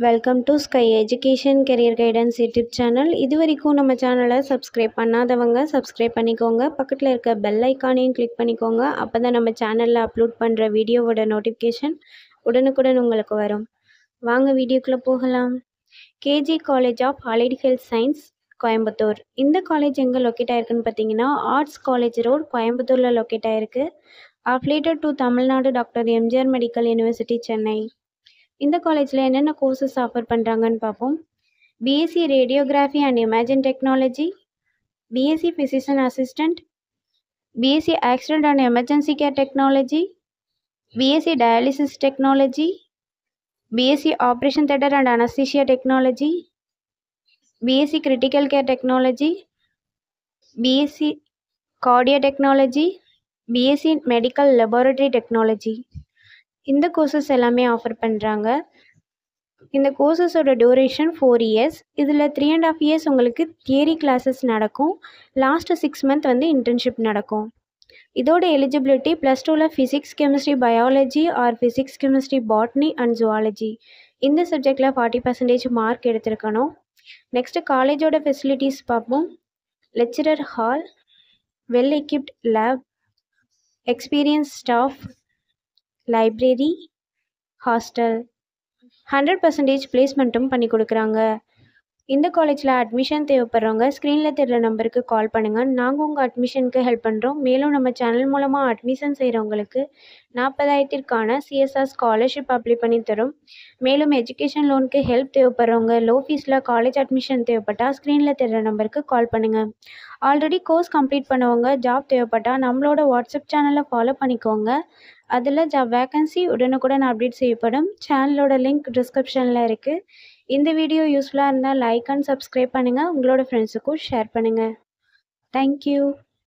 Welcome to sky education career guidance YouTube channel. இது வரைக்கும் நம்ம சேனலை சப்ஸ்கிரைப் பண்ணாதவங்க சப்ஸ்கிரைப் பண்ணிக்கோங்க. பக்கத்தில் இருக்க பெல் ஐக்கானையும் கிளிக் பண்ணிக்கோங்க. அப்போ தான் நம்ம சேனலில் அப்லோட் பண்ணுற வீடியோவோட நோட்டிஃபிகேஷன் உடனுக்குடன் உங்களுக்கு வரும். வாங்க வீடியோக்குள்ளே போகலாம். KG college of allied health science Coimbatore. இந்த காலேஜ் எங்கே லொக்கேட் ஆயிருக்குன்னு பார்த்தீங்கன்னா ஆர்ட்ஸ் காலேஜ் ரோட் கோயம்புத்தூரில் லொக்கேட் ஆயிருக்கு. Affiliated to Tamil Nadu doctor MGR medical university Chennai. இந்த காலேஜில் என்னென்ன கோர்சஸ் ஆஃபர் பண்ணுறாங்கன்னு பார்ப்போம். BSc radiography and imaging technology, BSc physician assistant, BSc accident and emergency care technology, BSc dialysis technology, BSc operation theatre and anaesthesia technology, BSc critical care technology, BSc cardio technology, BSc medical laboratory technology. இந்த courses எல்லாமே offer பண்ணுறாங்க. இந்த கோர்சஸோட duration 4 years. இதில் 3.5 years உங்களுக்கு theory classes நடக்கும். Last 6 month வந்து internship நடக்கும். இதோட எலிஜிபிலிட்டி +2ல் physics chemistry biology R physics chemistry botany and zoology இந்த சப்ஜெக்டில் 40% மார்க் எடுத்திருக்கணும். நெக்ஸ்ட்டு காலேஜோட ஃபெசிலிட்டிஸ் பார்ப்போம். Lecturer hall, well equipped lab, experience staff, library, hostel, 100% பிளேஸ்மெண்ட்டும் பண்ணி கொடுக்குறாங்க. இந்த காலேஜில் அட்மிஷன் தேவைப்படுறவங்க ஸ்க்ரீனில் தெரிகிற நம்பருக்கு கால் பண்ணுங்கள். நாங்கள் உங்கள் அட்மிஷனுக்கு ஹெல்ப் பண்ணுறோம். மேலும் நம்ம சேனல் மூலமாக அட்மிஷன் செய்கிறவங்களுக்கு 40,000க்கான சிஎஸ்ஆர் ஸ்காலர்ஷிப் அப்ளை பண்ணி தரும். மேலும் எஜுகேஷன் லோனுக்கு ஹெல்ப் தேவைப்படுறவங்க லோ ஃபீஸில் காலேஜ் அட்மிஷன் தேவைப்பட்டால் ஸ்க்ரீனில் தெரிகிற நம்பருக்கு கால் பண்ணுங்கள். ஆல்ரெடி கோர்ஸ் கம்ப்ளீட் பண்ணவங்க ஜாப் தேவைப்பட்டால் நம்மளோட வாட்ஸ்அப் சேனலை ஃபாலோ பண்ணிக்கோங்க. அதில் ஜாப் வேக்கன்சி உடனுக்குடன் அப்டேட் செய்யப்படும். சேனலோட லிங்க் டிஸ்கிரிப்ஷனில் இருக்குது. இந்த வீடியோ யூஸ்ஃபுல்லாக இருந்தால் லைக் அண்ட் சப்ஸ்கிரைப் பண்ணுங்கள். உங்களோட ஃப்ரெண்ட்ஸுக்கும் ஷேர் பண்ணுங்கள். தேங்க்யூ.